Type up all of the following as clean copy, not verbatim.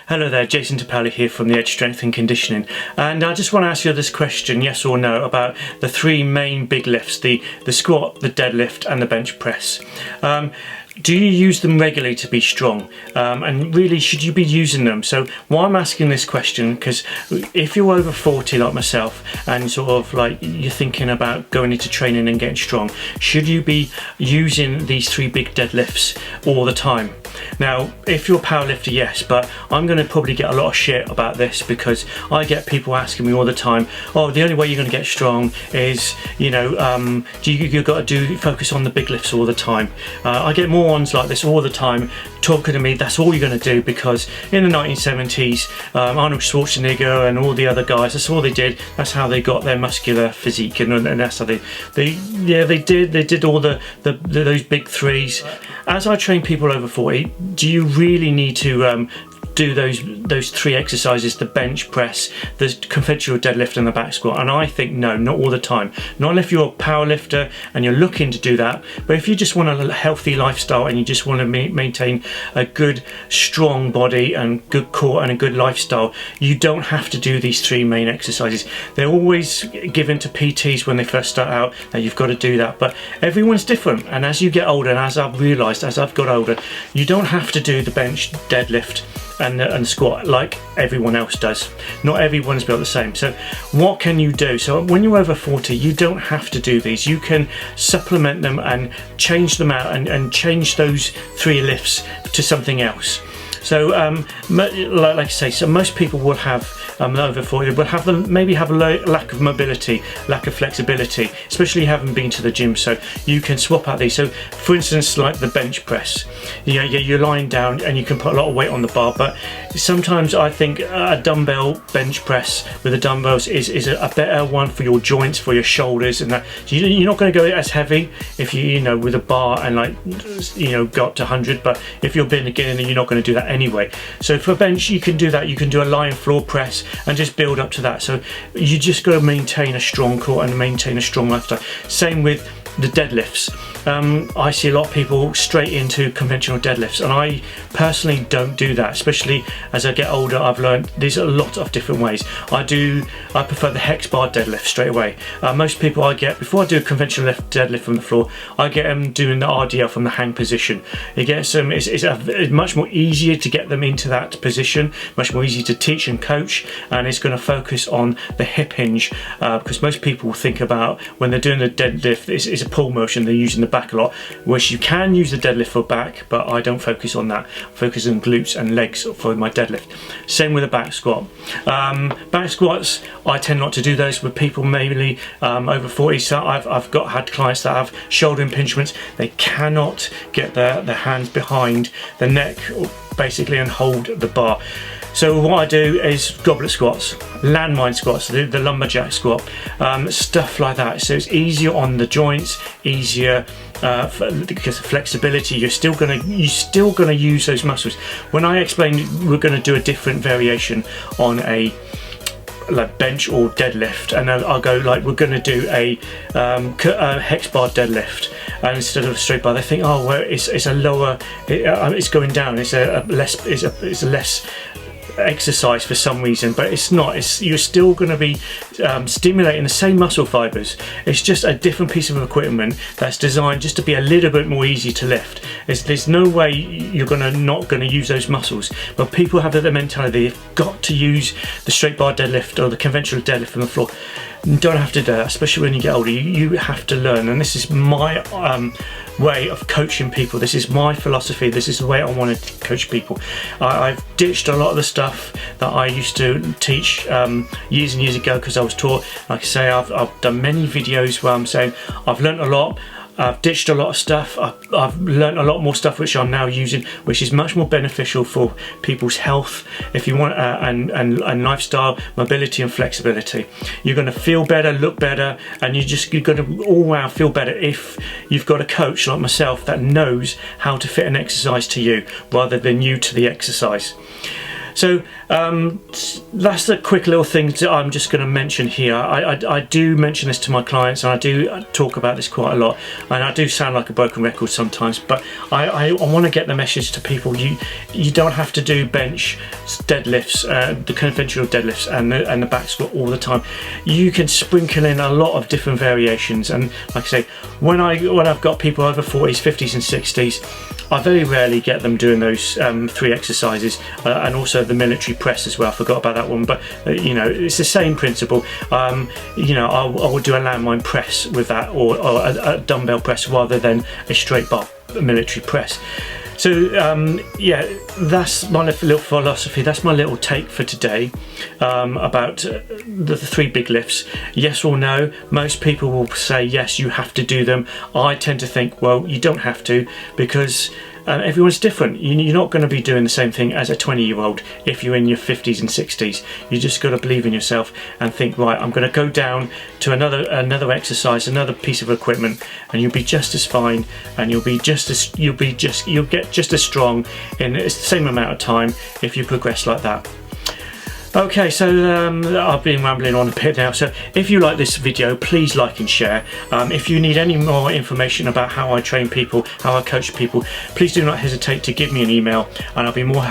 Hello there, Jason Tapali here from the Edge Strength and Conditioning, and I just want to ask you this question, yes or no, about the three main big lifts, the squat, the deadlift and the bench press. Do you use them regularly to be strong? And really, should you be using them? So why I'm asking this question, because if you're over 40 like myself and sort of like you're thinking about going into training and getting strong, should you be using these three big deadlifts all the time? Now, if you're a powerlifter, yes, but I'm going to probably get a lot of shit about this because I get people asking me all the time, oh, the only way you're going to get strong is, you know, you've got to focus on the big lifts all the time. I get more ones like this all the time talking to me, that's all you're going to do, because in the 1970s, Arnold Schwarzenegger and all the other guys, that's all they did, that's how they got their muscular physique, and that's how they did all those big threes. As I train people over 40, do you really need to do those three exercises, the bench press, the conventional deadlift and the back squat? And I think no, not all the time. Not if you're a power lifter and you're looking to do that, but if you just want a healthy lifestyle and you just want to maintain a good strong body and good core and a good lifestyle, you don't have to do these three main exercises. They're always given to PTs when they first start out, that you've got to do that, but everyone's different, and as you get older, and as I've realised as I've got older, you don't have to do the bench, deadlift and squat like everyone else does. Not everyone's built the same. So what can you do? So when you're over 40, you don't have to do these. You can supplement them and change them out and change those three lifts to something else. So like I say, so most people will have over 40 will have maybe have a lack of mobility, lack of flexibility, especially having been to the gym. So you can swap out these. So for instance, like the bench press, you're lying down and you can put a lot of weight on the bar, but sometimes I think a dumbbell bench press with the dumbbells is a better one for your joints, for your shoulders, and that. You're not going to go as heavy if you know with a bar and like go up to 100, but if you're beginning, you're not going to do that anyway. So for bench, you can do that. You can do a lying floor press and just build up to that. So you just got to maintain a strong core and maintain a strong lifestyle. Same with the deadlifts. I see a lot of people straight into conventional deadlifts, and I personally don't do that, especially as I get older. I've learned there's a lot of different ways. I prefer the hex bar deadlift straight away. Most people I get, before I do a conventional deadlift from the floor, I get them doing the RDL from the hang position. It gets them, it's much more easier to get them into that position, much more easy to teach and coach, and it's going to focus on the hip hinge, because most people think about when they're doing the deadlift, it's a pull motion, they're using the back a lot, which you can use the deadlift for back, but I don't focus on that. I focus on glutes and legs for my deadlift. Same with a back squat. Back squats, I tend not to do those with people mainly over 40. So I've had clients that have shoulder impingements. They cannot get their hands behind the neck basically and hold the bar. So what I do is goblet squats, landmine squats, the lumberjack squat, stuff like that. So it's easier on the joints, easier because of flexibility. You're still gonna use those muscles. When I explain we're going to do a different variation on a like bench or deadlift, and I'll go like we're going to do a hex bar deadlift, and instead of a straight bar, they think, oh well, it's a lower, it's going down, it's a less exercise for some reason, but it's not. You're still going to be stimulating the same muscle fibers. It's just a different piece of equipment that's designed just to be a little bit more easy to lift. There's no way you're not going to use those muscles, but people have the mentality they've got to use the straight bar deadlift or the conventional deadlift from the floor. You don't have to do that, especially when you get older. You have to learn, and this is my way of coaching people. This is my philosophy. This is the way I want to coach people. I've ditched a lot of the stuff that I used to teach years and years ago, because I was taught, like I say, I've done many videos where I'm saying I've learned a lot. I've ditched a lot of stuff. I've learned a lot more stuff which I'm now using, which is much more beneficial for people's health, if you want, and lifestyle, mobility and flexibility. You're going to feel better, look better, and you're going to all round feel better if you've got a coach like myself that knows how to fit an exercise to you rather than you to the exercise. So that's the quick little things that I'm just going to mention here. I do mention this to my clients, and I do talk about this quite a lot, and I do sound like a broken record sometimes, but I want to get the message to people. You don't have to do bench, deadlifts, the conventional deadlifts and the back squat all the time. You can sprinkle in a lot of different variations, and like I say, when I've got people over 40s, 50s and 60s, I very rarely get them doing those 3 exercises, and also the military press as well. I forgot about that one, but you know, it's the same principle. You know, I will do a landmine press with that, or a dumbbell press rather than a straight bar military press. So yeah, that's my little philosophy, that's my little take for today about the 3 big lifts. Yes or no? Most people will say yes, you have to do them. I tend to think, well, you don't have to, because everyone's different. You're not going to be doing the same thing as a 20-year-old if you're in your 50s and 60s. You just got to believe in yourself and think, right, I'm going to go down to another exercise, another piece of equipment, and you'll be just as fine, and you'll get just as strong in the same amount of time if you progress like that. Okay, so I've been rambling on a bit now, so if you like this video, please like and share. If you need any more information about how I train people, how I coach people, please do not hesitate to give me an email, and I'll be more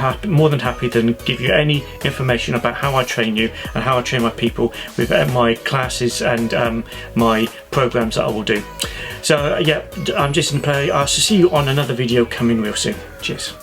than happy to give you any information about how I train you and how I train my people with my classes and my programs that I will do. So yeah, I'm Jason Play. I'll see you on another video coming real soon. Cheers.